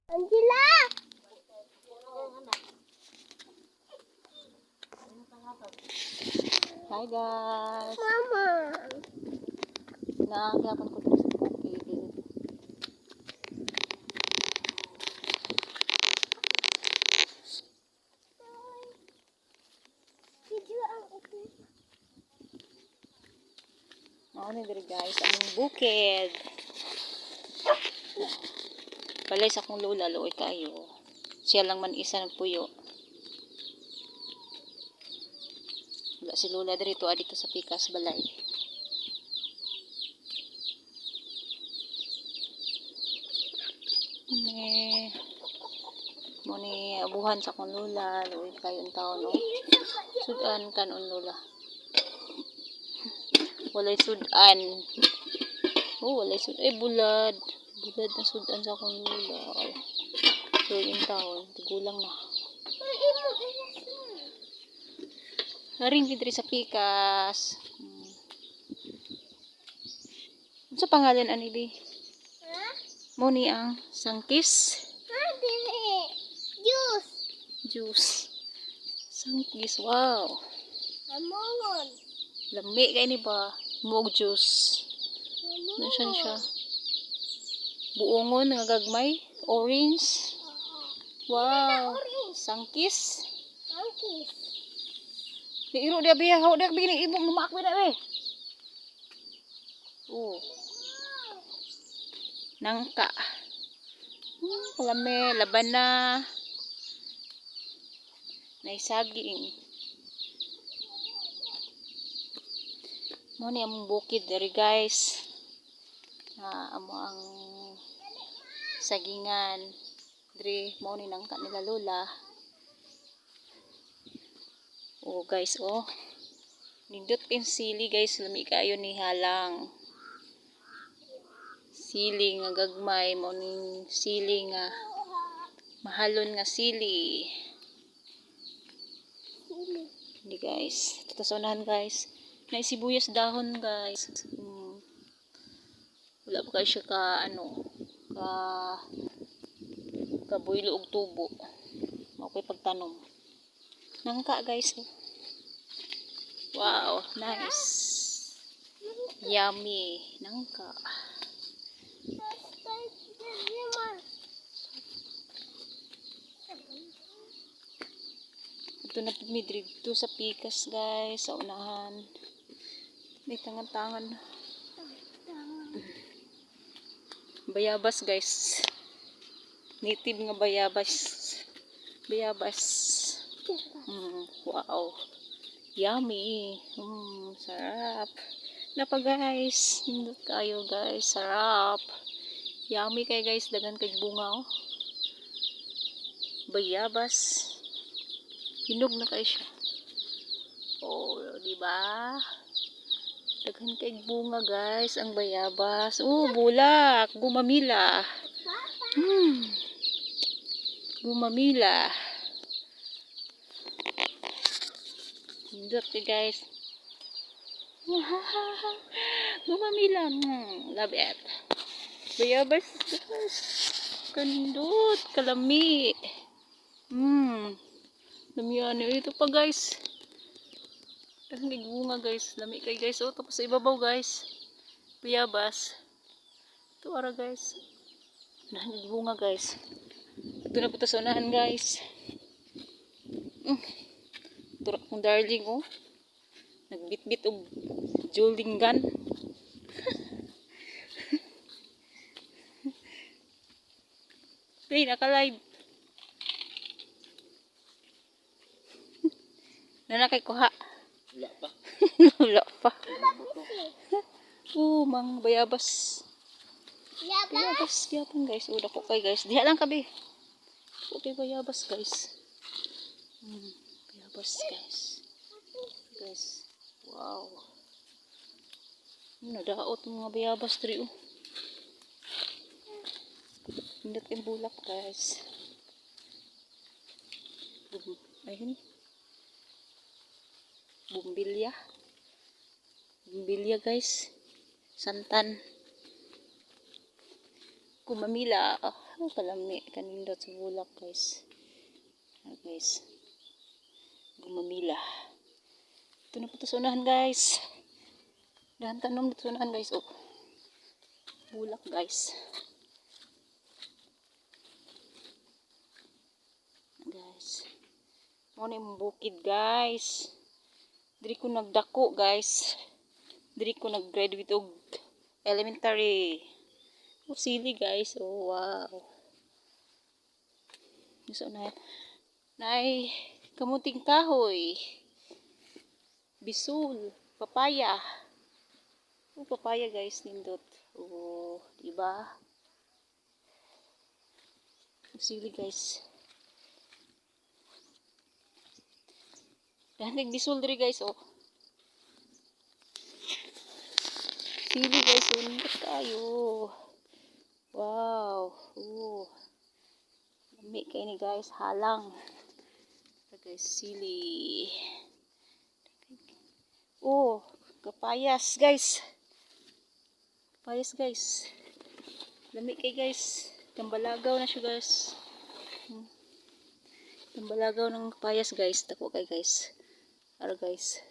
Angela! Hi guys! Mama! Nakagapan ko dito sa bukid. Ano diri guys, among bukid. Balay sa akong lola, luoy kayo. Siya lang man isa nagpuyo. Wala si lola dito, dito sa pikas balay. Muni abuhan sa akong lola, luoy kayo ang taon, no? Sudan kanon lola. Walay sudan. Oh, walay sudan. Ay, bulad. Bulad na sudan sa akong lola. Luoy ang taon, tigulang na. Haring diri sa pikas. Ano sa pangalan ani bi? Mo ni ang sangkis? Juice! Juice. Sangkis, wow. Amongon! Lami kay ni ba? Mug juice. Ano siya? Buongon nga gagmay, orange. Wow. Sangkis. Angkis! Iro dia biya, haw dia bigini ibo mamak ba be. Oh. Nangka. Lami, laban na. Naisaging. Mo ni among bukid diri guys. Amo ang sagingan. Diri mo ni nangka nila lola. Oh guys, oh. Nindot in sili guys, lami kayo ni halang. Sili nga gagmay, mo ning sili nga mahalon nga sili. Hindi guys, tatasonahan guys. Naisibuyas dahon guys. Wala pa kayo siya ka kabuilo og tubo. Okay pagtanom. Nangka guys. Wow, nice. Yummy. Nangka. Ito na pumidri dito sa pikas guys, sa unahan. May tangan-tangan. Bayabas guys. Native nga bayabas. Bayabas. Wow. Yummy. Sarap. Napa guys. Hindot kayo guys. Sarap. Yummy kay guys. Dagan kay bunga oh. Bayabas. Hinog na kayo siya. Oh, diba? Daghan kay bunga guys. Ang bayabas. Oh, bulak. Gumamila. Gumamila. Hindot kay guys. Gumamila. Love it. Bayabas guys. Kandot. Kalami. Lamihan. Ito pa guys. Daghan kay bunga guys. Lami kay guys. Oh, tapos sa ibabaw guys. Bayabas. Ito ara guys. Daghan kay bunga guys. Ito na po sa unahan guys. Turak kong darling oh. Nagbitbit og joling gun. Hey, naka-live. Nanakay kuha. Wala pa. Wala pa. Mang bayabas. Bayabas gyapon guys. Uda ko kay guys. Diha lang kabi. Okay bayabas guys. Bayabas guys. Guys. Wow. Nadaot mga bayabas diri oh. Hindot yung bulak guys. Ayun. Bumbilya. Bumbilya guys. Santan. Gumamila. Ang kalami kanindot sa bulak guys. Guys. Gumamila. Ito na po ito sa unahan guys. Dahan tanom dito sa unahan guys. Oh. Bulak guys. Guys. Muna yung bukid guys. Diri ko nagdako guys. Diri ko nag-graduate og elementary. Oh, sili guys. Oh, wow. Gusto na nay kamuting kahoy. Bisul, papaya. Oh, papaya guys nindot. Oh, diba? Oh, sili guys. Dahan bisul diri guys oh. Sili guys, ulit tayo. Wow. Oh. Lami kayo ni guys, halang. Ito guys, sili. Oh, kapayas guys. Kapayas guys. Lami kayo guys. Tambalagaw na siya guys. Tambalagaw ng kapayas guys. Tako kayo guys. Ara guys.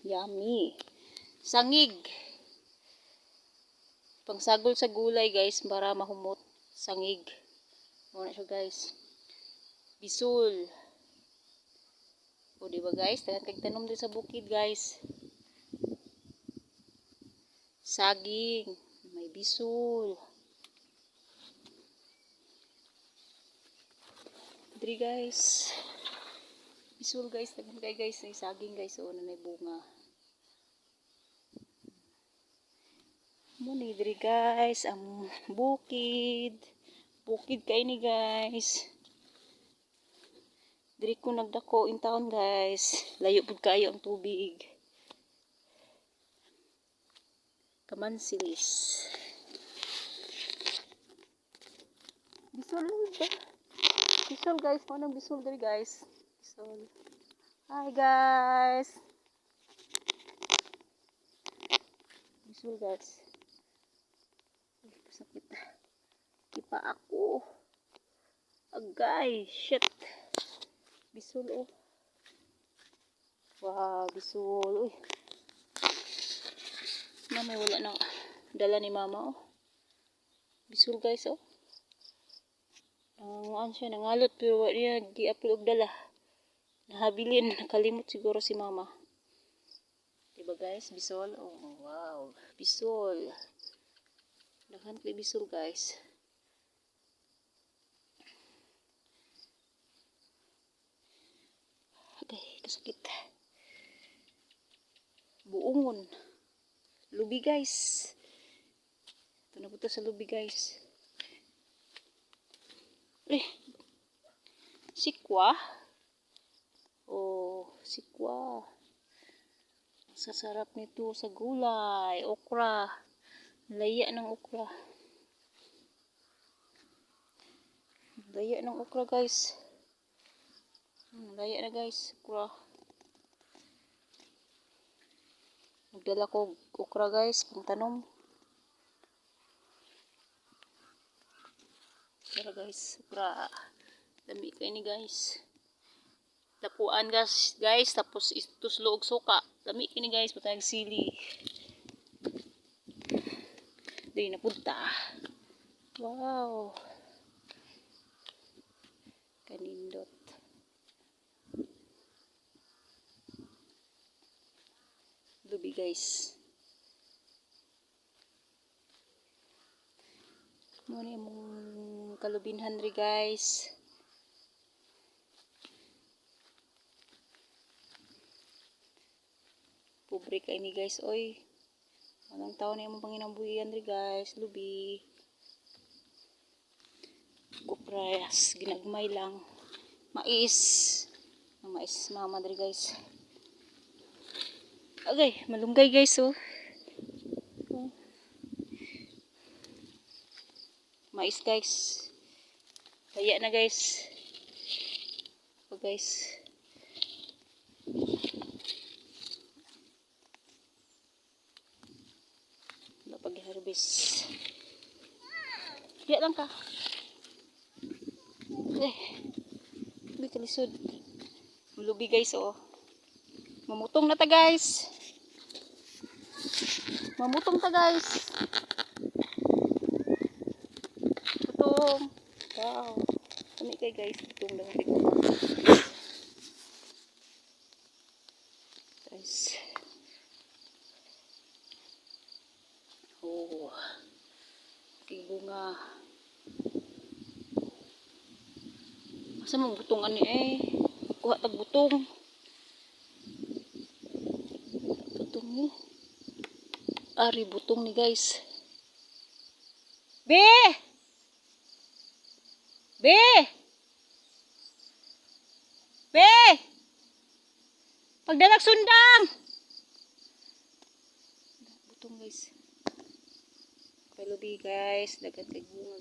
Yummy. Sangig. Pangsagol sa gulay guys para mahumot. Sangig. Muna siya guys. Bisul. O diba guys? Tanom din sa bukid guys. Saging. May bisul. Diri guys. Bisul guys. Tagan kayo guys. May saging guys. O na may bunga. Muna diri guys. Ang bukid. Bukid kayo ni guys. Diri ko nagdako in town guys. Layo pud kayo ang tubig. Kamansilis. Bisul ba? Bisul guys. Manang bisul diri guys. Bisul. Hi guys. Bisul guys. Sakit. Kipa ako. Agay. Shit. Bisul oh. Wow, bisul. Uy. May wala nang dala ni mama oh. Bisul guys oh. Ang siya nangalot pero wala niya gi-upload og dala. Nahabilin, nakalimot siguro si mama. Diba guys, bisul? Oh, wow. Bisul. Dahan kay bisul guys. Okay, kasakit. Buungon. Lubi guys. Ito na po ito sa lubi guys. Sikwa. Oh, sikwa. Sasarap nito sa gulay. Okra. Laya ng okra. Laya ng okra guys. Laya na guys. Okra. Nagdala ko okra guys. Pangtanom. Okra guys. Okra. Dami kayo ni guys. Tapuan guys. Tapos ituslo og suka. Dami kayo ni guys. Patayag sili. Dili na punta. Wow. Kanindot. Lubi guys. Muna yung kalubinhan rin guys. Pobre kayo ni guys. Oy. Walang tao na yung panginambuhian rin guys. Lubi. Kuprayas. Ginagmay lang. Mais. Ang mais mama rin guys. Okay. Malunggay guys oh. Mais guys. Kaya na guys. O guys. Wala pag-harvest. Diya lang ka. Eh. Lubi ka lisod. Lubi guys oh. Mamutong na ta guys. Mamutong ta guys. Putong. Wow. Kami kay guys. Putong lang. Guys. Oh. Okay, bunga. Asa mo butong ani eh. Kuha tag butong. Butong ni. Ari butong ni guys. Be! Be! Be! Pagdalag sundang! Butong guys. Palubi guys. Dagat kay bunga.